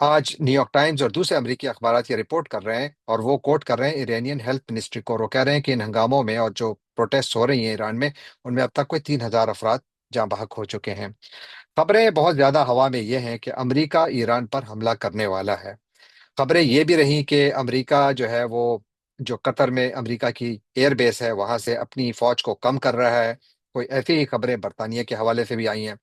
آج new York Times اور دوسرے امریکی اخبارات یہ رپورٹ کر رہے ہیں، اور وہ کوٹ کر رہے ہیں ایرانین ہیلتھ منسٹری کو، اور وہ کہہ رہے ہیں کہ ان ہنگاموں میں اور جو پروٹیسٹ ہو رہی ہیں ایران میں، ان میں اب تک کوئی 3,000 افراد جاں بحق ہو چکے ہیں۔ خبریں بہت زیادہ ہوا میں یہ ہیں کہ امریکہ ایران پر حملہ کرنے والا ہے۔ خبریں یہ بھی رہیں کہ امریکہ جو ہے وہ جو قطر میں امریکہ کی ایئر بیس ہے وہاں سے اپنی فوج کو کم کر رہا ہے۔ کوئی ایسی ہی خبریں برطانیہ کے حوالے سے بھی آئی ہیں۔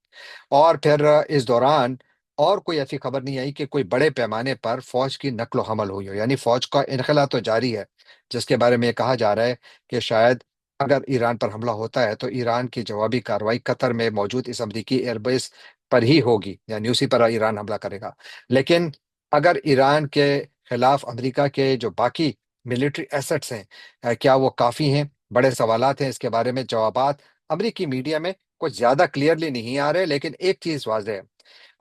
اور پھر اس دوران اور کوئی ایسی خبر نہیں آئی کہ کوئی بڑے پیمانے پر فوج کی نقل و حمل ہوئی ہو، یعنی فوج کا انخلا تو جاری ہے، جس کے بارے میں یہ کہا جا رہا ہے کہ شاید اگر ایران پر حملہ ہوتا ہے تو ایران کی جوابی کارروائی قطر میں موجود اس امریکی ایئر بیس پر ہی ہوگی، یعنی اسی پر ایران حملہ کرے گا۔ لیکن اگر ایران کے خلاف امریکہ کے جو باقی ملٹری ایسٹس ہیں، کیا وہ کافی ہیں؟ بڑے سوالات ہیں اس کے بارے میں۔ جوابات امریکی میڈیا میں کچھ زیادہ کلیئرلی نہیں آ رہے، لیکن ایک چیز واضح ہے،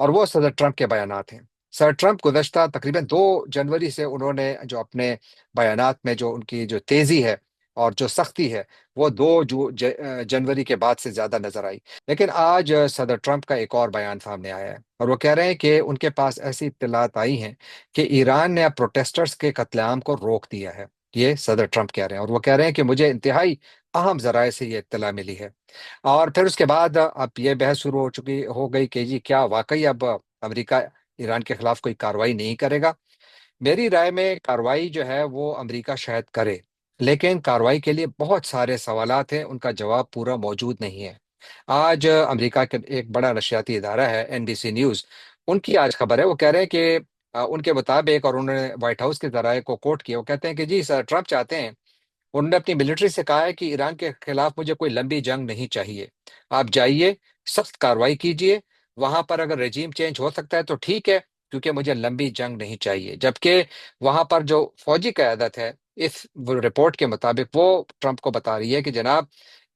اور وہ صدر ٹرمپ کے بیانات ہیں۔ صدر ٹرمپ گزشتہ تقریباً 2 جنوری سے انہوں نے جو اپنے بیانات میں جو ان کی جو تیزی ہے اور جو سختی ہے، وہ 2 جنوری کے بعد سے زیادہ نظر آئی۔ لیکن آج صدر ٹرمپ کا ایک اور بیان سامنے آیا ہے، اور وہ کہہ رہے ہیں کہ ان کے پاس ایسی اطلاعات آئی ہیں کہ ایران نے اب پروٹیسٹرز کے قتل عام کو روک دیا ہے۔ یہ صدر ٹرمپ کہہ رہے ہیں، اور وہ کہہ رہے ہیں کہ مجھے انتہائی اہم ذرائع سے یہ اطلاع ملی ہے۔ اور پھر اس کے بعد اب یہ بحث شروع ہو گئی کہ جی کیا واقعی اب امریکہ ایران کے خلاف کوئی کارروائی نہیں کرے گا؟ میری رائے میں کارروائی جو ہے وہ امریکہ شاید کرے، لیکن کارروائی کے لیے بہت سارے سوالات ہیں، ان کا جواب پورا موجود نہیں ہے۔ آج امریکہ کا ایک بڑا نشریاتی ادارہ ہے NBC نیوز، ان کی آج خبر ہے، وہ کہہ رہے ہیں کہ ان کے مطابق، اور انہوں نے وائٹ ہاؤس کے ذرائع کو کوٹ کیا، وہ کہتے ہیں کہ جی سر ٹرمپ چاہتے ہیں، انہوں نے اپنی ملٹری سے کہا ہے کہ ایران کے خلاف مجھے کوئی لمبی جنگ نہیں چاہیے، آپ جائیے، سخت کارروائی کیجیے، وہاں پر اگر رجیم چینج ہو سکتا ہے تو ٹھیک ہے، کیونکہ مجھے لمبی جنگ نہیں چاہیے۔ جبکہ وہاں پر جو فوجی قیادت ہے، اس رپورٹ کے مطابق وہ ٹرمپ کو بتا رہی ہے کہ جناب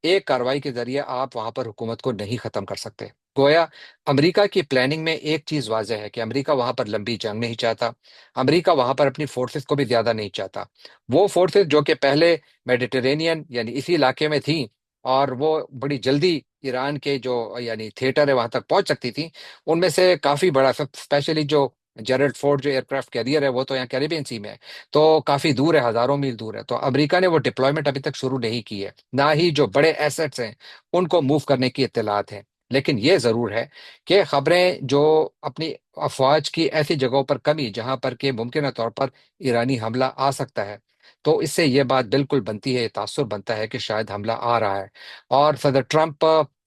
ایک کارروائی کے ذریعے آپ وہاں پر حکومت کو نہیں ختم کر سکتے۔ گویا امریکہ کی پلاننگ میں ایک چیز واضح ہے کہ امریکہ وہاں پر لمبی جنگ نہیں چاہتا، امریکہ وہاں پر اپنی فورسز کو بھی زیادہ نہیں چاہتا۔ وہ فورسز جو کہ پہلے میڈیٹرینین یعنی اسی علاقے میں تھیں، اور وہ بڑی جلدی ایران کے جو یعنی تھیٹر ہے وہاں تک پہنچ سکتی تھیں، ان میں سے کافی بڑا سب اسپیشلی جو جیرلڈ فورڈ جو ایئر کرافٹ کیریئر ہے وہ تو یہاں کیریبین سی میں ہے، تو کافی دور ہے، ہزاروں میل دور ہے، تو امریکہ نے وہ ڈپلائمنٹ ابھی تک شروع نہیں کی ہے، نہ ہی جو بڑے ایسٹس ہیں ان کو موو کرنے کی اطلاعات ہیں۔ لیکن یہ ضرور ہے کہ خبریں جو اپنی افواج کی ایسی جگہوں پر کمی جہاں پر کہ ممکنہ طور پر ایرانی حملہ آ سکتا ہے، تو اس سے یہ بات بالکل بنتی ہے، یہ تاثر بنتا ہے کہ شاید حملہ آ رہا ہے۔ اور صدر ٹرمپ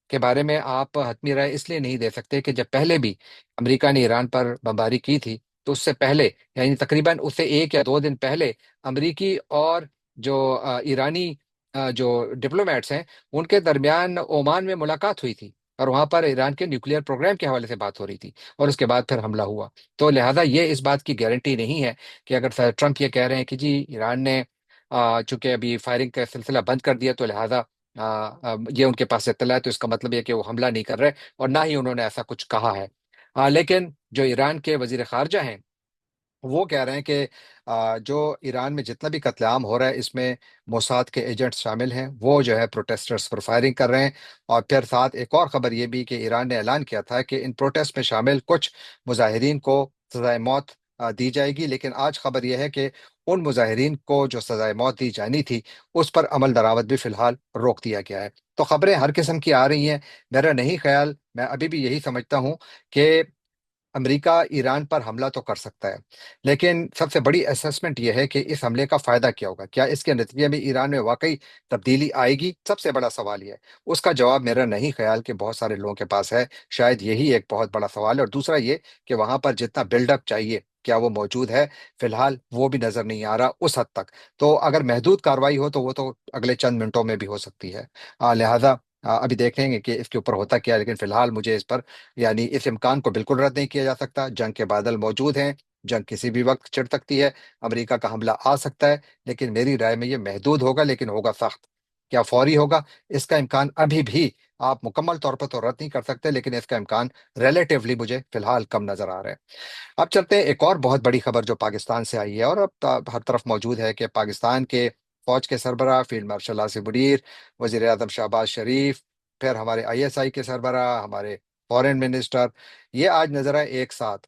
کے بارے میں آپ حتمی رائے اس لیے نہیں دے سکتے کہ جب پہلے بھی امریکہ نے ایران پر بمباری کی تھی، تو اس سے پہلے یعنی تقریباً اس سے 1 یا 2 دن پہلے امریکی اور جو ایرانی جو ڈپلومیٹس ہیں ان کے درمیان عمان میں ملاقات ہوئی تھی، اور وہاں پر ایران کے نیوکلیئر پروگرام کے حوالے سے بات ہو رہی تھی، اور اس کے بعد پھر حملہ ہوا۔ تو لہٰذا یہ اس بات کی گارنٹی نہیں ہے کہ اگر صدر ٹرمپ یہ کہہ رہے ہیں کہ جی ایران نے چونکہ ابھی فائرنگ کا سلسلہ بند کر دیا، تو لہٰذا یہ ان کے پاس اطلاع ہے، تو اس کا مطلب یہ کہ وہ حملہ نہیں کر رہے، اور نہ ہی انہوں نے ایسا کچھ کہا ہے۔ لیکن جو ایران کے وزیر خارجہ ہیں وہ کہہ رہے ہیں کہ جو ایران میں جتنا بھی قتل عام ہو رہا ہے اس میں موساد کے ایجنٹس شامل ہیں، وہ جو ہے پروٹیسٹرز پر فائرنگ کر رہے ہیں۔ اور پھر ساتھ ایک اور خبر یہ بھی کہ ایران نے اعلان کیا تھا کہ ان پروٹیسٹ میں شامل کچھ مظاہرین کو سزائے موت دی جائے گی، لیکن آج خبر یہ ہے کہ ان مظاہرین کو جو سزائے موت دی جانی تھی اس پر عمل درآمد بھی فی الحال روک دیا گیا ہے۔ تو خبریں ہر قسم کی آ رہی ہیں، میرا نہیں خیال، میں ابھی بھی یہی سمجھتا ہوں کہ امریکہ ایران پر حملہ تو کر سکتا ہے، لیکن سب سے بڑی اسسمنٹ یہ ہے کہ اس حملے کا فائدہ کیا ہوگا، کیا اس کے نتیجے میں ایران میں واقعی تبدیلی آئے گی؟ سب سے بڑا سوال یہ ہے، اس کا جواب میرا نہیں خیال کہ بہت سارے لوگوں کے پاس ہے، شاید یہی ایک بہت بڑا سوال ہے۔ اور دوسرا یہ کہ وہاں پر جتنا بلڈ اپ چاہیے کیا وہ موجود ہے؟ فی الحال وہ بھی نظر نہیں آ رہا اس حد تک۔ تو اگر محدود کارروائی ہو تو وہ تو اگلے چند منٹوں میں بھی ہو سکتی ہے۔ لہذا ابھی دیکھیں گے کہ اس کے اوپر ہوتا کیا ہے، لیکن فی الحال مجھے اس پر یعنی اس امکان کو بالکل رد نہیں کیا جا سکتا۔ جنگ کے بادل موجود ہیں، جنگ کسی بھی وقت چھڑ سکتی ہے، امریکہ کا حملہ آ سکتا ہے، لیکن میری رائے میں یہ محدود ہوگا، لیکن ہوگا سخت۔ کیا فوری ہوگا؟ اس کا امکان ابھی بھی آپ مکمل طور پر تو رد نہیں کر سکتے، لیکن اس کا امکان ریلیٹیولی مجھے فی الحال کم نظر آ رہا ہے۔ اب چلتے ہیں ایک اور بہت بڑی خبر جو پاکستان سے آئی ہے، اور اب ہر طرف موجود ہے کہ پاکستان کے فوج کے سربراہ فیلڈ مارشل آصف منیر، وزیر اعظم شہباز شریف، پھر ہمارے ISI کے سربراہ، ہمارے فورن منسٹر، یہ آج نظر آئے ایک ساتھ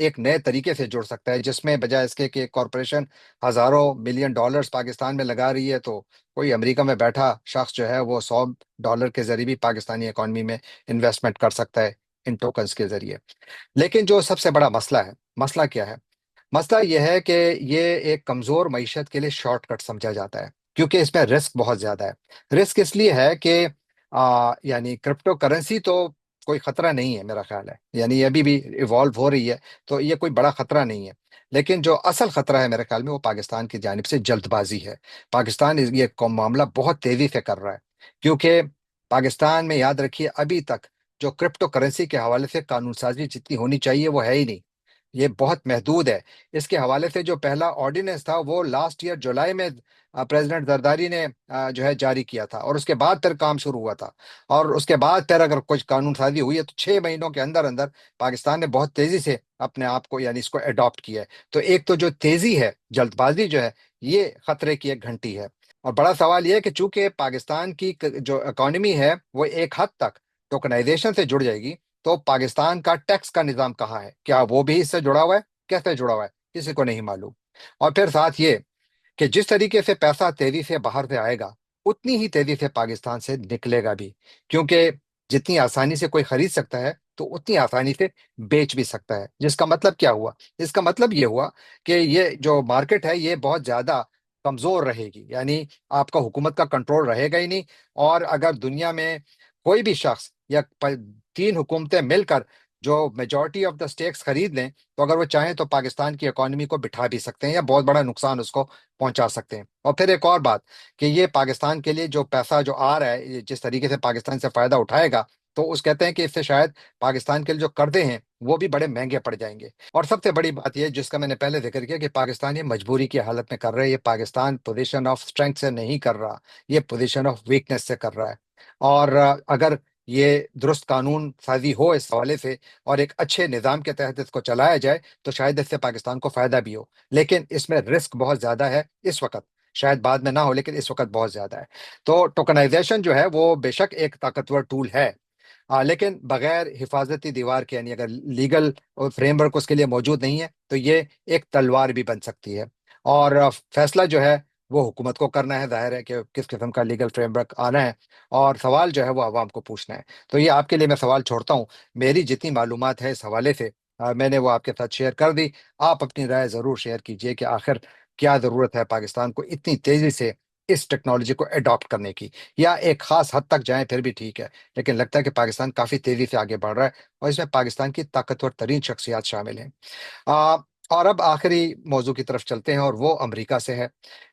ایک نئے طریقے سے جڑ سکتا ہے، جس میں بجائے اس کے کہ کارپوریشن ہزاروں ملین ڈالرز پاکستان میں لگا رہی ہے، تو کوئی امریکہ میں بیٹھا شخص جو ہے وہ $100 کے ذریعے بھی پاکستانی اکانومی میں انویسٹمنٹ کر سکتا ہے ان ٹوکنز کے ذریعے۔ لیکن جو سب سے بڑا مسئلہ ہے، مسئلہ کیا ہے؟ مسئلہ یہ ہے کہ یہ ایک کمزور معیشت کے لیے شارٹ کٹ سمجھا جاتا ہے، کیونکہ اس میں رسک بہت زیادہ ہے۔ رسک اس لیے ہے کہ یعنی کرپٹو کرنسی تو کوئی خطرہ نہیں ہے میرا خیال ہے، یعنی یہ ابھی بھی ایوالو ہو رہی ہے، تو یہ کوئی بڑا خطرہ نہیں ہے۔ لیکن جو اصل خطرہ ہے میرے خیال میں وہ پاکستان کی جانب سے جلد بازی ہے۔ پاکستان یہ معاملہ بہت تیزی سے کر رہا ہے، کیونکہ پاکستان میں یاد رکھیے ابھی تک جو کرپٹو کرنسی کے حوالے سے قانون سازی جتنی ہونی چاہیے وہ ہے ہی نہیں، یہ بہت محدود ہے۔ اس کے حوالے سے جو پہلا آرڈیننس تھا وہ لاسٹ ایئر جولائی میں پریزیڈنٹ زرداری نے جو ہے جاری کیا تھا، اور اس کے بعد پھر کام شروع ہوا تھا، اور اس کے بعد پھر اگر کچھ قانون سازی ہوئی ہے تو 6 مہینوں کے اندر اندر پاکستان نے بہت تیزی سے اپنے آپ کو یعنی اس کو اڈاپٹ کیا ہے۔ تو ایک تو جو تیزی ہے، جلد بازی جو ہے، یہ خطرے کی ایک گھنٹی ہے۔ اور بڑا سوال یہ ہے کہ چونکہ پاکستان کی جو اکانومی ہے وہ ایک حد تک ٹوکنائزیشن سے جڑ جائے گی، تو پاکستان کا ٹیکس کا نظام کہاں ہے؟ کیا وہ بھی اس سے جڑا ہوا ہے؟ کیسے جڑا ہوا ہے کسی کو نہیں معلوم۔ اور پھر ساتھ یہ کہ جس طریقے سے پیسہ تیزی سے باہر سے آئے گا، اتنی ہی تیزی سے پاکستان سے نکلے گا بھی، کیونکہ جتنی آسانی سے کوئی خرید سکتا ہے تو اتنی آسانی سے بیچ بھی سکتا ہے۔ جس کا مطلب کیا ہوا؟ اس کا مطلب یہ ہوا کہ یہ جو مارکیٹ ہے یہ بہت زیادہ کمزور رہے گی، یعنی آپ کا حکومت کا کنٹرول رہے گا ہی نہیں۔ اور اگر دنیا میں کوئی بھی شخص یا 3 حکومتیں مل کر جو میجورٹی آف دا سٹیکس خرید لیں، تو اگر وہ چاہیں تو پاکستان کی اکانومی کو بٹھا بھی سکتے ہیں یا بہت بڑا نقصان اس کو پہنچا سکتے ہیں۔ اور پھر ایک اور بات کہ یہ پاکستان کے لیے جو پیسہ جو آ رہا ہے، یہ جس طریقے سے پاکستان سے فائدہ اٹھائے گا، تو اس کہتے ہیں کہ اس سے شاید پاکستان کے لیے جو قرضے ہیں وہ بھی بڑے مہنگے پڑ جائیں گے۔ اور سب سے بڑی بات یہ جس کا میں نے پہلے ذکر کیا کہ پاکستان یہ مجبوری کی حالت میں کر رہا ہے، یہ پاکستان پوزیشن آف اسٹرینتھ سے نہیں کر رہا، یہ پوزیشن آف ویکنس سے کر رہا ہے۔ اور اگر یہ درست قانون سازی ہو اس حوالے سے اور ایک اچھے نظام کے تحت اس کو چلایا جائے تو شاید اس سے پاکستان کو فائدہ بھی ہو، لیکن اس میں رسک بہت زیادہ ہے اس وقت، شاید بعد میں نہ ہو لیکن اس وقت بہت زیادہ ہے۔ تو ٹوکنائزیشن جو ہے وہ بے شک ایک طاقتور ٹول ہے، لیکن بغیر حفاظتی دیوار کے، یعنی اگر لیگل فریم ورک اس کے لیے موجود نہیں ہے تو یہ ایک تلوار بھی بن سکتی ہے۔ اور فیصلہ جو ہے وہ حکومت کو کرنا ہے، ظاہر ہے کہ کس قسم کا لیگل فریم ورک آنا ہے، اور سوال جو ہے وہ عوام کو پوچھنا ہے۔ تو یہ آپ کے لیے میں سوال چھوڑتا ہوں، میری جتنی معلومات ہے اس حوالے سے میں نے وہ آپ کے ساتھ شیئر کر دی۔ آپ اپنی رائے ضرور شیئر کیجئے کہ آخر کیا ضرورت ہے پاکستان کو اتنی تیزی سے اس ٹیکنالوجی کو اڈاپٹ کرنے کی، یا ایک خاص حد تک جائیں پھر بھی ٹھیک ہے، لیکن لگتا ہے کہ پاکستان کافی تیزی سے آگے بڑھ رہا ہے، اور اس میں پاکستان کی طاقتور ترین شخصیات شامل ہیں۔ آ، اور اب آخری موضوع کی طرف چلتے ہیں، اور وہ امریکہ سے ہے،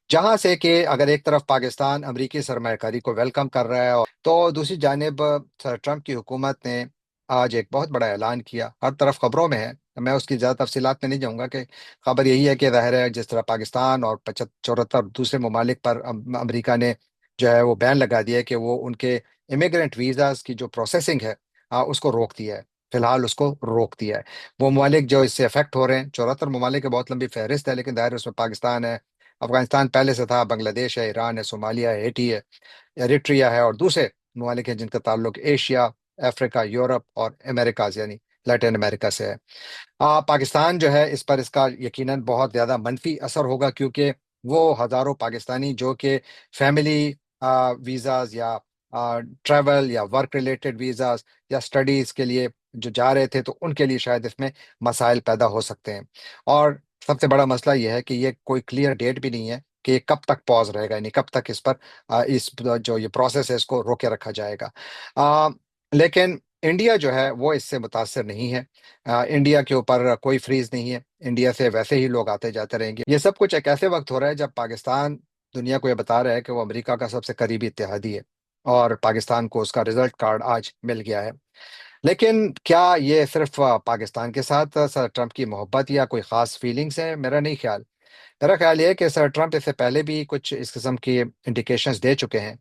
جہاں سے کہ اگر ایک طرف پاکستان امریکی سرمایہ کاری کو ویلکم کر رہا ہے، تو دوسری جانب سر ٹرمپ کی حکومت نے آج ایک بہت بڑا اعلان کیا، ہر طرف خبروں میں ہے، میں اس کی زیادہ تفصیلات میں نہیں جاؤں گا، کہ خبر یہی ہے کہ ظاہر ہے جس طرح پاکستان اور 74 دوسرے ممالک پر امریکہ نے جو ہے وہ بین لگا دیا ہے کہ وہ ان کے امیگرینٹ ویزاز کی جو پروسیسنگ ہے اس کو روک دیا ہے، فی الحال اس کو روک دیا ہے۔ وہ ممالک جو اس سے افیکٹ ہو رہے ہیں، 74 ممالک کی بہت لمبی فہرست ہے، لیکن ظاہر ہے اس میں پاکستان ہے، افغانستان پہلے سے تھا، بنگلہ دیش ہے، ایران ہے، صومالیہ ہے، ہیٹی ہے، ایریٹریا ہے، اور دوسرے ممالک ہیں جن کا تعلق ایشیا، افریقہ، یورپ اور امریکاز یعنی لیٹن امریکہ سے ہے۔ پاکستان جو ہے اس پر اس کا یقیناً بہت زیادہ منفی اثر ہوگا، کیونکہ وہ ہزاروں پاکستانی جو کہ فیملی ویزاز یا ٹریول یا ورک ریلیٹڈ ویزاز یا اسٹڈیز کے لیے جو جا رہے تھے، تو ان کے لیے شاید اس میں مسائل پیدا ہو سکتے ہیں۔ اور سب سے بڑا مسئلہ یہ ہے کہ یہ کوئی کلیئر ڈیٹ بھی نہیں ہے کہ یہ کب تک پاز رہے گا، یعنی کب تک اس پر اس جو یہ پروسیس ہے اس کو روکے رکھا جائے گا۔ آ، لیکن انڈیا جو ہے وہ اس سے متاثر نہیں ہے، انڈیا کے اوپر کوئی فریز نہیں ہے، انڈیا سے ویسے ہی لوگ آتے جاتے رہیں گے۔ یہ سب کچھ ایک ایسے وقت ہو رہا ہے جب پاکستان دنیا کو یہ بتا رہا ہے کہ وہ امریکہ کا سب سے قریبی اتحادی ہے، اور پاکستان کو اس کا رزلٹ کارڈ آج مل گیا ہے۔ لیکن کیا یہ صرف پاکستان کے ساتھ سر ٹرمپ کی محبت یا کوئی خاص فیلنگز ہیں؟ میرا نہیں خیال۔ میرا خیال یہ ہے کہ سر ٹرمپ اس سے پہلے بھی کچھ اس قسم کی انڈیکیشنز دے چکے ہیں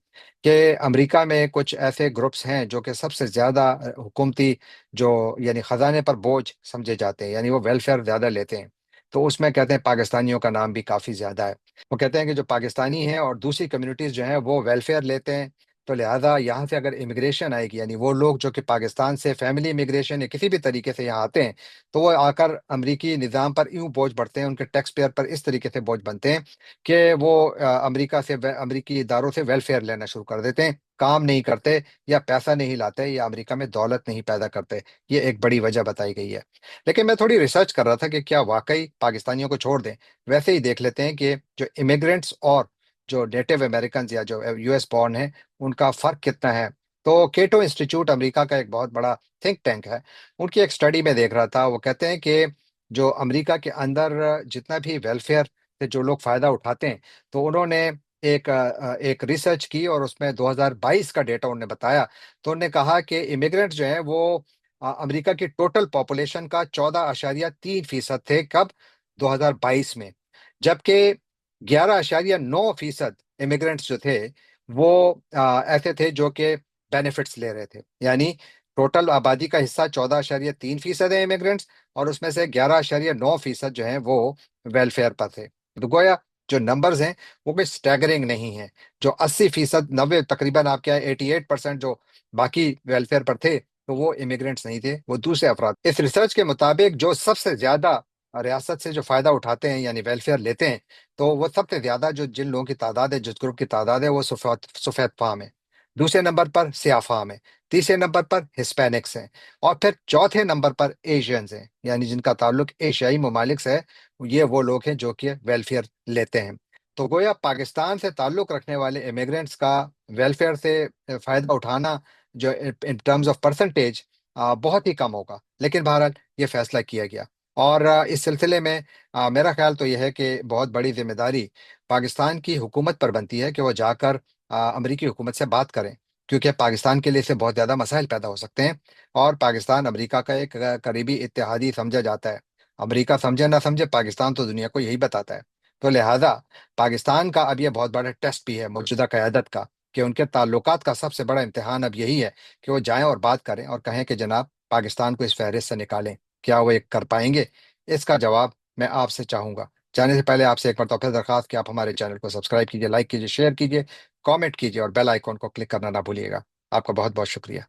کہ امریکہ میں کچھ ایسے گروپس ہیں جو کہ سب سے زیادہ حکومتی جو یعنی خزانے پر بوجھ سمجھے جاتے ہیں، یعنی وہ ویلفیئر زیادہ لیتے ہیں، تو اس میں کہتے ہیں پاکستانیوں کا نام بھی کافی زیادہ ہے۔ وہ کہتے ہیں کہ جو پاکستانی ہیں اور دوسری کمیونٹیز جو ہیں وہ ویلفیئر لیتے ہیں، تو لہٰذا یہاں سے اگر امیگریشن آئے گی، یعنی وہ لوگ جو کہ پاکستان سے فیملی امیگریشن یا کسی بھی طریقے سے یہاں آتے ہیں، تو وہ آ کر امریکی نظام پر یوں بوجھ بڑھتے ہیں، ان کے ٹیکس پیئر پر اس طریقے سے بوجھ بنتے ہیں کہ وہ امریکہ سے امریکی اداروں سے ویلفیئر لینا شروع کر دیتے ہیں، کام نہیں کرتے یا پیسہ نہیں لاتے یا امریکہ میں دولت نہیں پیدا کرتے۔ یہ ایک بڑی وجہ بتائی گئی ہے۔ لیکن میں تھوڑی ریسرچ کر رہا تھا کہ کیا واقعی پاکستانیوں کو چھوڑ دیں، ویسے ہی دیکھ لیتے ہیں کہ جو امیگرینٹس اور جو نیٹو امریکنز یا جو یو ایس بورن ہیں ان کا فرق کتنا ہے۔ تو کیٹو انسٹیٹیوٹ امریکہ کا ایک بہت بڑا تھنک ٹینک ہے، ان کی ایک سٹڈی میں دیکھ رہا تھا، وہ کہتے ہیں کہ جو امریکہ کے اندر جتنا بھی ویلفیئر سے جو لوگ فائدہ اٹھاتے ہیں، تو انہوں نے ایک ریسرچ کی اور اس میں 2022 کا ڈیٹا انہوں نے بتایا۔ تو انہوں نے کہا کہ امیگرینٹ جو ہیں وہ امریکہ کی ٹوٹل پاپولیشن کا 14.3% تھے کب؟ 2022 میں، جبکہ 11.9% امیگرینٹس جو تھے وہ ایسے تھے جو کہ بینیفٹس لے رہے تھے، یعنی ٹوٹل آبادی کا حصہ 14.3% ہے امیگرینٹس، اور اس میں سے 11.9% جو ہیں وہ ویلفیئر پر تھے۔ تو گویا جو نمبرز ہیں وہ کوئی سٹیگرنگ نہیں ہیں، جو 80%، 90 تقریباً آپ کیا 88% جو باقی ویلفیئر پر تھے، تو وہ امیگرینٹس نہیں تھے، وہ دوسرے افراد۔ اس ریسرچ کے مطابق جو سب سے زیادہ ریاست سے جو فائدہ اٹھاتے ہیں یعنی ویلفیئر لیتے ہیں، تو وہ سب سے زیادہ جو جن لوگوں کی تعداد ہے، جس گروپ کی تعداد ہے، وہ سفید فام ہے، دوسرے نمبر پر سیاہ فام ہے، تیسرے نمبر پر ہسپینکس ہیں، اور پھر چوتھے نمبر پر ایشینز ہیں، یعنی جن کا تعلق ایشیائی ممالک سے ہے۔ یہ وہ لوگ ہیں جو کہ ویلفیئر لیتے ہیں۔ تو گویا پاکستان سے تعلق رکھنے والے امیگرینٹس کا ویلفیئر سے فائدہ اٹھانا جو ان ٹرمز آف پرسنٹیج بہت ہی کم ہوگا، لیکن بہرحال یہ فیصلہ کیا گیا۔ اور اس سلسلے میں میرا خیال تو یہ ہے کہ بہت بڑی ذمہ داری پاکستان کی حکومت پر بنتی ہے کہ وہ جا کر امریکی حکومت سے بات کریں، کیونکہ پاکستان کے لیے اس سے بہت زیادہ مسائل پیدا ہو سکتے ہیں، اور پاکستان امریکہ کا ایک قریبی اتحادی سمجھا جاتا ہے۔ امریکہ سمجھے نہ سمجھے، پاکستان تو دنیا کو یہی بتاتا ہے۔ تو لہٰذا پاکستان کا اب یہ بہت بڑا ٹیسٹ بھی ہے موجودہ قیادت کا، کہ ان کے تعلقات کا سب سے بڑا امتحان اب یہی ہے کہ وہ جائیں اور بات کریں اور کہیں کہ جناب پاکستان کو اس فہرست سے نکالیں۔ کیا وہ یہ کر پائیں گے؟ اس کا جواب میں آپ سے چاہوں گا۔ جانے سے پہلے آپ سے ایک مرتبہ پھر درخواست کہ آپ ہمارے چینل کو سبسکرائب کیجیے، لائک کیجیے، شیئر کیجیے، کامنٹ کیجیے، اور بیل آئیکن کو کلک کرنا نہ بھولیے گا۔ آپ کا بہت بہت شکریہ۔